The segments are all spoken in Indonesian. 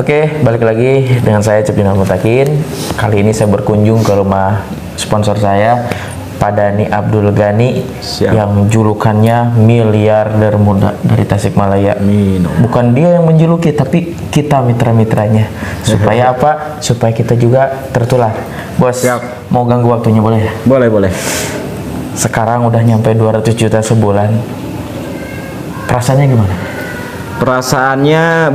Oke, balik lagi dengan saya Cepdinal Mutakin. Kali ini saya berkunjung ke rumah sponsor saya, Pak Dhani Abdul Ghani. Siap. Yang julukannya miliarder muda dari Tasikmalaya. Bukan dia yang menjuluki, tapi kita mitra-mitranya. Supaya apa? Supaya kita juga tertular. Bos, Siap. mau ganggu waktunya boleh ya? Boleh, boleh. Sekarang udah nyampe 200 juta sebulan. Perasaannya gimana? Perasaannya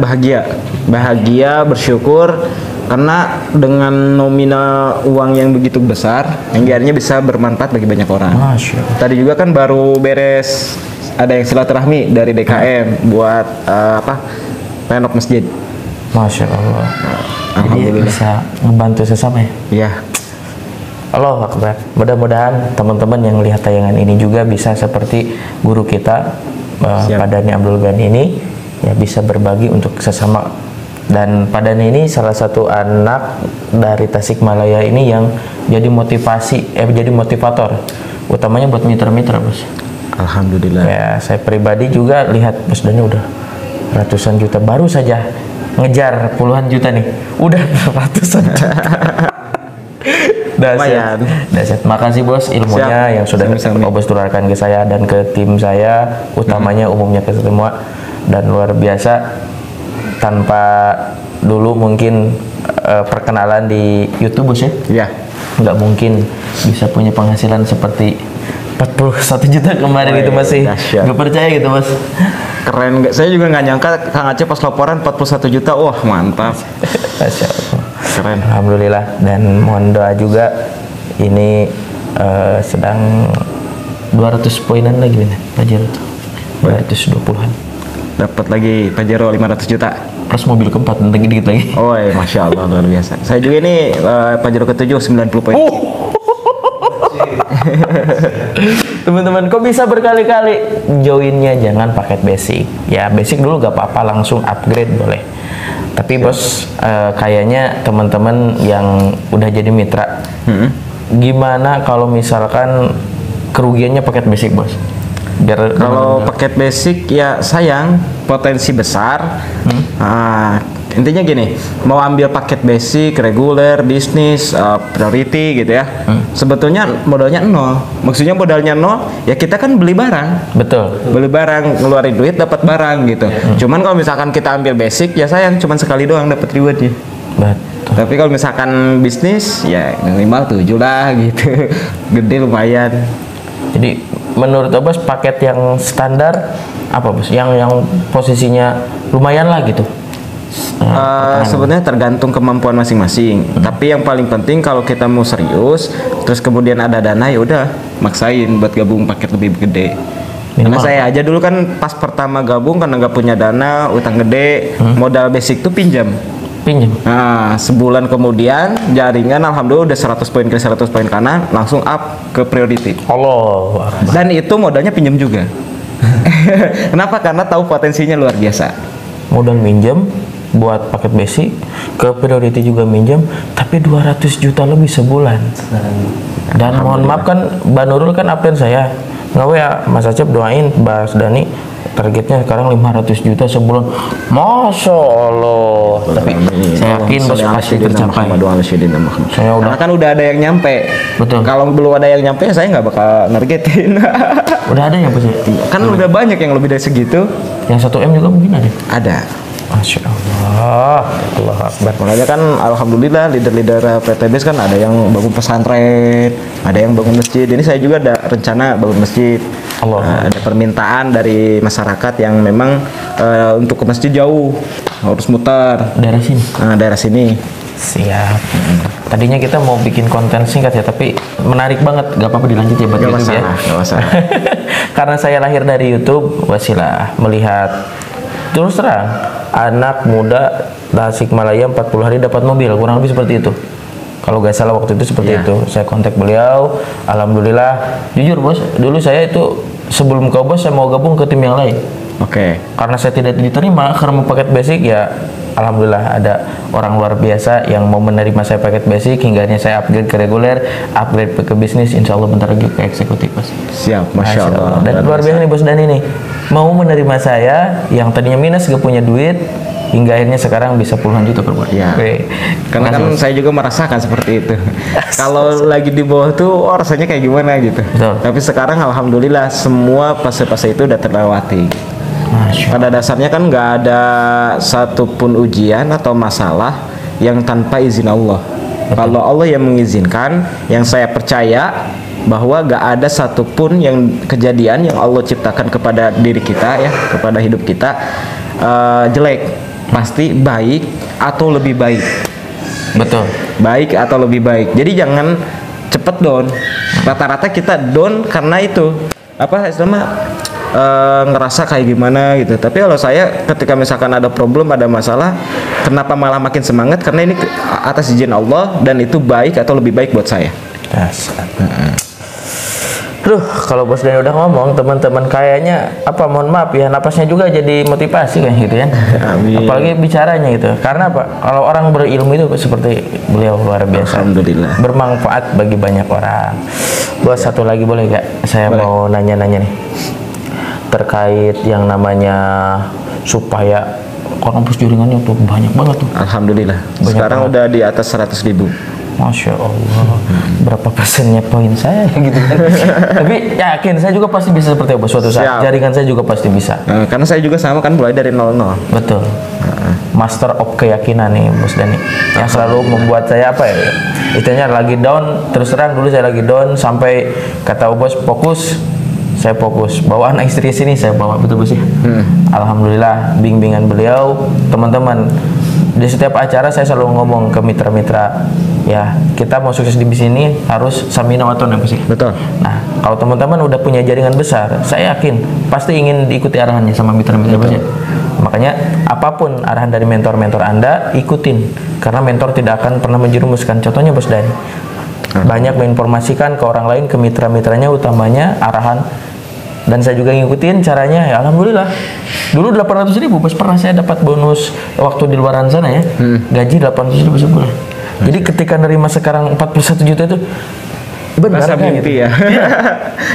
bahagia, bersyukur karena dengan nominal uang yang begitu besar, yang akhirnya bisa bermanfaat bagi banyak orang. Masya Allah. Tadi juga kan baru beres ada yang silaturahmi dari DKM buat renov masjid. Masya Allah. Jadi Alhamdulillah. bisa membantu sesama ya? Iya. Allahu Akbar. Mudah-mudahan teman-teman yang lihat tayangan ini juga bisa seperti guru kita Pak Dhani Abdul Ghani ini, ya bisa berbagi untuk sesama. Dan Pak Dhani ini salah satu anak dari Tasikmalaya ini yang jadi jadi motivator utamanya buat mitra-mitra, Bos. Alhamdulillah. Ya, saya pribadi juga lihat Bos Dhani udah ratusan juta, baru saja ngejar puluhan juta nih, udah ratusan juta. Lumayan. Dahsyat. Makasih Bos ilmunya yang sudah Bos tularkan ke saya dan ke tim saya, utamanya umumnya ke semua, dan luar biasa. Tanpa dulu mungkin perkenalan di YouTube, Bos ya? Iya. Nggak mungkin bisa punya penghasilan seperti 41 juta kemarin. Itu masih nggak percaya gitu, Bos. Keren. Saya juga nggak nyangka Kang Aceh pas laporan 41 juta. Wah, mantap. Masya Allah. Keren. Alhamdulillah, dan mohon doa juga. Ini sedang 200 poinan lagi nih Pajero tuh, 220-an. Dapat lagi Pajero 500 juta. Plus mobil keempat nanti dikit lagi. Oh, Masya Allah, luar biasa. Saya juga ini Pajero ke-7 90 poin. Teman-teman, kok bisa berkali-kali joinnya? Jangan paket basic. Ya basic dulu gak apa-apa, langsung upgrade boleh. Tapi Bos, kayaknya teman-teman yang udah jadi mitra, gimana kalau misalkan kerugiannya paket basic, Bos? Biar kalau paket basic ya sayang, potensi besar. Intinya gini, mau ambil paket basic, reguler, bisnis, priority gitu ya. Sebetulnya modalnya nol. Maksudnya modalnya nol, ya kita kan beli barang. Betul. Beli barang, ngeluarin duit dapat barang gitu. Cuman kalau misalkan kita ambil basic, ya sayang cuman sekali doang dapat rewardnya. Betul. Tapi kalau misalkan bisnis, ya minimal 7 lah gitu. Gede lumayan. Jadi menurut Bos paket yang standar apa, Bos? Yang posisinya lumayan lah gitu. Sebenarnya tergantung kemampuan masing-masing. Tapi yang paling penting kalau kita mau serius, terus kemudian ada dana, ya udah maksain buat gabung paket lebih gede. Karena saya aja dulu kan pas pertama gabung karena nggak punya dana, utang gede, modal basic tuh pinjam. Nah, sebulan kemudian jaringan alhamdulillah udah 100 poin kiri 100 poin kanan, langsung up ke priority. Allah. Dan itu modalnya pinjam juga. Kenapa? Karena tahu potensinya luar biasa. Modal minjem buat paket basic, ke priority juga minjem, tapi 200 juta lebih sebulan. Dan mohon maaf kan, Mbak Nurul kan absen saya. Nggak ya, Mas Acep doain Mbak Dhani targetnya sekarang 500 juta sebulan. Masya Allah. Tapi saya yakin Bos pasti tercapai. Saya Karena kan udah ada yang nyampe. Betul. Kalau belum ada yang nyampe, saya nggak bakal nargetin. Udah ada yang pasti. Kan udah banyak yang lebih dari segitu. Yang 1 M juga mungkin ada. Ada. Masya Allah. Allah Akbar. Makanya kan alhamdulillah leader-leader PTBS kan ada yang bangun pesantren, ada yang bangun masjid. Ini saya juga ada rencana bangun masjid. Ada permintaan dari masyarakat yang memang untuk ke masjid jauh, harus muter. Daerah sini. Daerah sini. Siap. Tadinya kita mau bikin konten singkat ya, tapi menarik banget. Gak apa-apa dilanjut ya buat YouTube ya. Gak masalah. Karena saya lahir dari YouTube, wasilah melihat terus terang anak muda Tasikmalaya 40 hari dapat mobil, kurang lebih seperti itu. Kalau gak salah waktu itu seperti itu. Saya kontak beliau, alhamdulillah. Jujur Bos, dulu saya itu sebelum ke Bos saya mau gabung ke tim yang lain. Karena saya tidak diterima karena mau paket basic, ya alhamdulillah ada orang luar biasa yang mau menerima saya paket basic, hingga saya upgrade ke reguler, upgrade ke bisnis, insya Allah bentar lagi ke eksekutif, Bos. Siap, Masya Allah. Dan luar biasa nih Bos Dhani nih, mau menerima saya yang tadinya minus gak punya duit, hingga akhirnya sekarang bisa puluhan juta per bulan. Ya. Karena kan saya juga merasakan seperti itu. Kalau lagi di bawah tuh rasanya kayak gimana gitu. Betul. Tapi sekarang alhamdulillah semua fase-fase itu udah terlewati. Pada dasarnya kan nggak ada satupun ujian atau masalah yang tanpa izin Allah. Kalau Allah yang mengizinkan, yang saya percaya bahwa gak ada satupun yang kejadian yang Allah ciptakan kepada diri kita ya, kepada hidup kita jelek, pasti baik atau lebih baik. Betul. Baik atau lebih baik. Jadi jangan cepet down. Rata-rata kita down karena itu apa istilahnya ngerasa kayak gimana gitu. Tapi kalau saya ketika misalkan ada problem, ada masalah, kenapa malah makin semangat? Karena ini atas izin Allah dan itu baik atau lebih baik buat saya. Duh, kalau Bos Dani udah ngomong, teman-teman kayaknya apa, mohon maaf ya, napasnya juga jadi motivasi kan gitu ya. Amin. Apalagi bicaranya gitu. Karena apa? Kalau orang berilmu itu seperti beliau luar biasa. Alhamdulillah. Bermanfaat bagi banyak orang. Bos, satu lagi boleh gak? Saya boleh. mau nanya-nanya nih. Terkait yang namanya supaya orang bos jaringannya tuh banyak banget tuh. Alhamdulillah. Banyak Sekarang banget. udah di atas 100.000. Masya Allah, berapa persennya poin saya gitu kan. Tapi yakin saya juga pasti bisa seperti apa suatu saat. Siap. Jaringan saya juga pasti bisa. Karena saya juga sama kan mulai dari 00. Betul. Master of keyakinan nih Bos Dani. Yang selalu membuat saya apa ya? Istilahnya lagi down, terus terang dulu saya lagi down sampai kata Bos fokus, saya fokus. Bawa anak istri sini saya bawa, betul Bos ya. Alhamdulillah bimbingan beliau, teman-teman. Di setiap acara saya selalu ngomong ke mitra-mitra, ya kita mau sukses di sini harus samina wa ta'na sih. Betul. Nah, kalau teman-teman udah punya jaringan besar, saya yakin pasti ingin diikuti arahannya sama mitra-mitra Bos ya. Makanya apapun arahan dari mentor-mentor Anda, ikutin. Karena mentor tidak akan pernah menjerumuskan. Contohnya Bos Dani. Banyak menginformasikan ke orang lain, ke mitra-mitranya, utamanya arahan. Dan saya juga ngikutin caranya, ya alhamdulillah. Dulu 800.000 Bos, pernah saya dapat bonus waktu di luaran sana ya. Gaji 800.000 sebulan. Jadi ketika nerima sekarang 41 juta itu benar Berasa kan mimpi gitu. ya.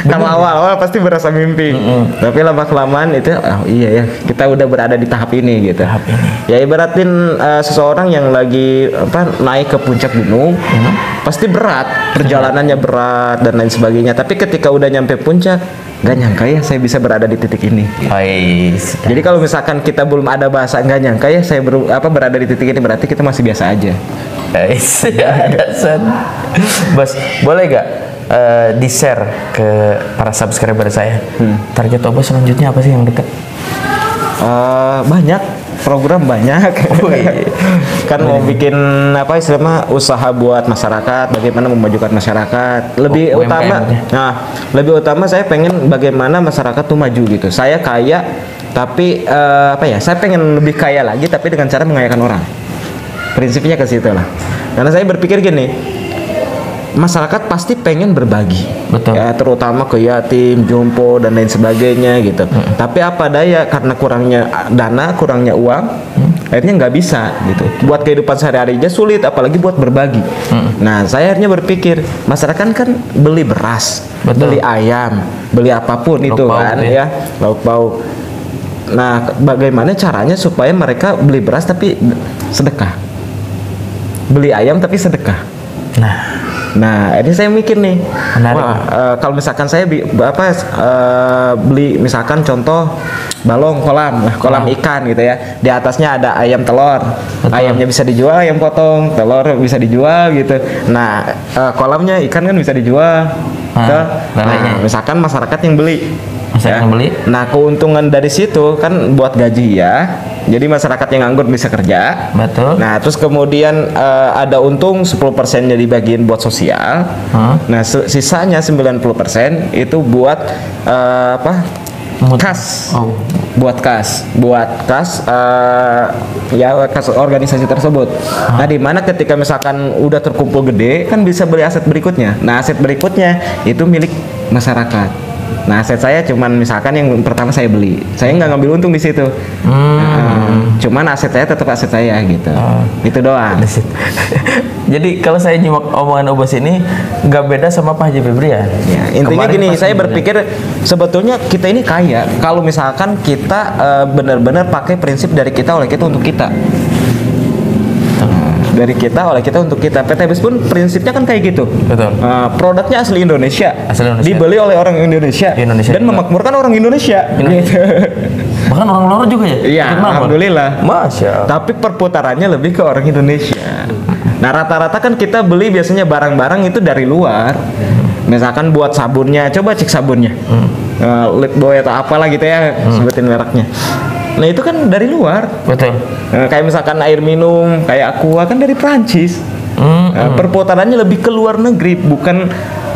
Kalau awal-awal pasti berasa mimpi. Tapi lama-kelamaan itu, oh iya ya, kita udah berada di tahap ini gitu. Tahap ini. Ya ibaratin seseorang yang lagi naik ke puncak gunung, pasti berat, perjalanannya berat dan lain sebagainya. Tapi ketika udah nyampe puncak, nggak nyangka ya saya bisa berada di titik ini. Jadi kalau misalkan kita belum ada bahasa nggak nyangka ya saya berada di titik ini, berarti kita masih biasa aja. Bos, boleh gak di-share ke para subscriber saya? Target Obos selanjutnya apa sih yang dekat? Banyak program banyak. Kan mau bikin apa istilahnya usaha buat masyarakat, bagaimana memajukan masyarakat. Lebih utama, lebih utama saya pengen bagaimana masyarakat tuh maju gitu. Saya kaya tapi saya pengen lebih kaya lagi tapi dengan cara mengayakan orang. Prinsipnya ke situ lah. Karena saya berpikir gini, masyarakat pasti pengen berbagi. Betul. Ya, terutama ke yatim, jompo dan lain sebagainya gitu. Tapi apa daya karena kurangnya dana, kurangnya uang, akhirnya nggak bisa gitu. Buat kehidupan sehari-hari aja sulit, apalagi buat berbagi. Nah, saya akhirnya berpikir, masyarakat kan beli beras, Betul. beli ayam, beli apapun Lauk itu pauk, kan ya. lauk pauk. Nah, bagaimana caranya supaya mereka beli beras tapi sedekah, beli ayam tapi sedekah. Nah, ini saya mikir nih, kalau misalkan saya beli misalkan contoh balong kolam ikan gitu ya, di atasnya ada ayam telur. Betul. Ayamnya bisa dijual, ayam potong, telur bisa dijual gitu. Nah, kolamnya ikan kan bisa dijual. Misalkan masyarakat yang beli. Beli. Nah, keuntungan dari situ kan buat gaji ya. Jadi masyarakat yang nganggur bisa kerja. Betul. Nah, terus kemudian ada untung 10%-nya dibagiin buat sosial. Nah, sisanya 90% itu buat kas. Buat kas organisasi tersebut. Nah, di mana ketika misalkan udah terkumpul gede kan bisa beli aset berikutnya. Nah, aset berikutnya itu milik masyarakat. Nah, aset saya cuman misalkan yang pertama saya beli, saya nggak ngambil untung di situ. Cuman aset saya tetap aset saya gitu. Itu doang. Jadi kalau saya nyimak omongan Obos ini nggak beda sama Pak Haji Febrian. Ya, intinya Kemarin gini, pas saya di- berpikir sebetulnya kita ini kaya kalau misalkan kita benar-benar pakai prinsip dari kita oleh kita untuk kita. Dari kita oleh kita untuk kita. PTBS pun prinsipnya kan kayak gitu. Betul. Produknya asli Indonesia, Asli Indonesia. dibeli oleh orang Indonesia, Indonesia dan juga. memakmurkan orang Indonesia. Gitu. Bahkan orang luar juga ya? Iya, Ikut makmur? alhamdulillah. Masya Allah. Tapi perputarannya lebih ke orang Indonesia. Nah, rata-rata kan kita beli biasanya barang-barang itu dari luar. Misalkan buat sabunnya, coba cek sabunnya. Lip Boy atau apalah gitu ya, sebutin mereknya. Nah, itu kan dari luar. Betul. Kayak misalkan air minum, kayak Aqua kan dari Prancis. Perputarannya lebih ke luar negeri, bukan,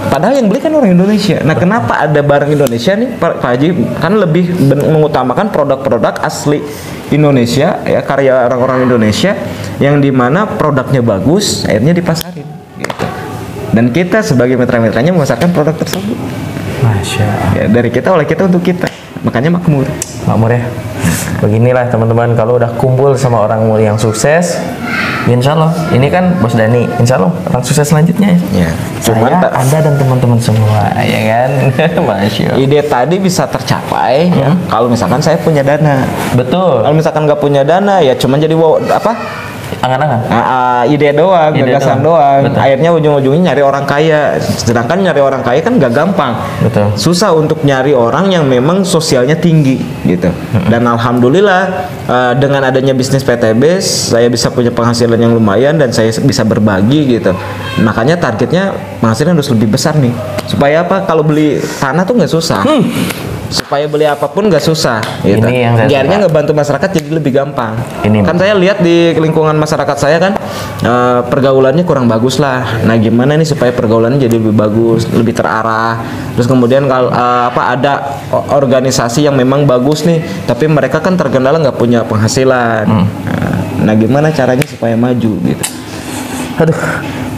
padahal yang beli kan orang Indonesia. Nah, kenapa ada barang Indonesia nih, Pak Haji? Kan lebih mengutamakan produk-produk asli Indonesia, ya, karya orang-orang Indonesia, yang dimana produknya bagus, akhirnya dipasarin. Gitu. Dan kita sebagai mitra-mitranya memasarkan produk tersebut. Masya Allah. Ya, dari kita oleh kita untuk kita, makanya makmur. Makmur ya. Beginilah teman-teman, kalau udah kumpul sama orang yang sukses, insya Allah, ini kan Bos Dani, insya Allah orang sukses selanjutnya ya. Ya, cuman Saya, Anda dan teman-teman semua, ya kan? Masya Allah. ide tadi bisa tercapai ya, kalau misalkan saya punya dana. Betul. Kalau misalkan nggak punya dana ya cuman jadi Angan-angan. ide doang, Ide gagasan doang. doang. Betul. Akhirnya ujung-ujungnya nyari orang kaya. Sedangkan nyari orang kaya kan gak gampang. Betul. Susah untuk nyari orang yang memang sosialnya tinggi gitu. Dan alhamdulillah dengan adanya bisnis PTBS saya bisa punya penghasilan yang lumayan dan saya bisa berbagi gitu. Makanya targetnya penghasilan harus lebih besar nih. Supaya apa? Kalau beli tanah tuh nggak susah. Supaya beli apapun nggak susah gitu. Ini yang saya Biarnya suka. ngebantu masyarakat jadi lebih gampang. Ini. Kan saya lihat di lingkungan masyarakat saya kan pergaulannya kurang bagus lah. Nah, gimana nih supaya pergaulannya jadi lebih bagus, lebih terarah. Terus kemudian kalau ada organisasi yang memang bagus nih, tapi mereka kan terkendala nggak punya penghasilan. Nah, gimana caranya supaya maju gitu? Aduh,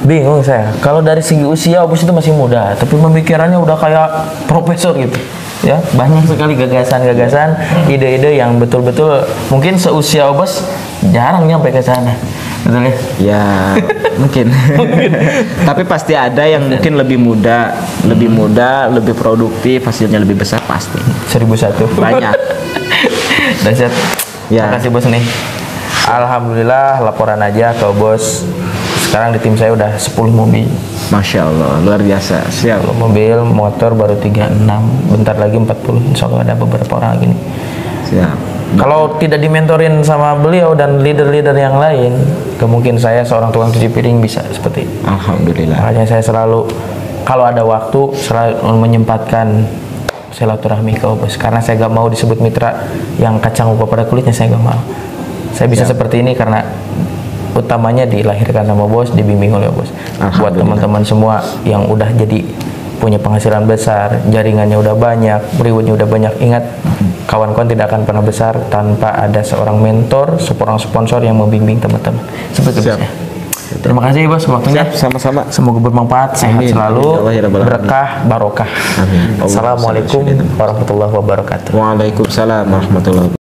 bingung saya. Kalau dari segi usia Obos itu masih muda, tapi pemikirannya udah kayak profesor gitu. Ya, banyak sekali gagasan-gagasan, ide-ide yang betul-betul mungkin seusia Obos jarang nyampe ke sana. Betul ya? Ya, mungkin. Tapi pasti ada yang mungkin lebih muda, lebih produktif, hasilnya lebih besar pasti. 1001. Banyak. Dahsyat. Ya. Terima kasih Bos nih. Alhamdulillah laporan aja ke Bos. Sekarang di tim saya udah 10 mobil. Masya Allah, luar biasa. Siap. 10 mobil, motor baru 36. Bentar lagi 40. Insya Allah ada beberapa orang lagi nih. Siap. Kalau tidak dimentorin sama beliau dan leader-leader yang lain, kemungkinan saya seorang tukang cuci piring bisa seperti itu. Alhamdulillah. Makanya saya selalu kalau ada waktu selalu menyempatkan silaturahmi ke Bos, karena saya gak mau disebut mitra yang kacang lupa pada kulitnya, saya gak mau. Saya bisa seperti ini karena utamanya dilahirkan sama Bos, dibimbing oleh Bos. Buat teman-teman semua yang udah jadi punya penghasilan besar, jaringannya udah banyak, rewardnya udah banyak, ingat kawan-kawan tidak akan pernah besar tanpa ada seorang mentor, seorang sponsor yang membimbing teman-teman. Seperti itu. Siap. Terima kasih Bos waktunya. Siap, sama-sama. Semoga bermanfaat, sehat Amin. selalu, Amin. Ya Allah, ya Rabbal alamin. berkah, barokah. Amin. Assalamualaikum warahmatullahi wabarakatuh. Waalaikumsalam warahmatullahi wabarakatuh.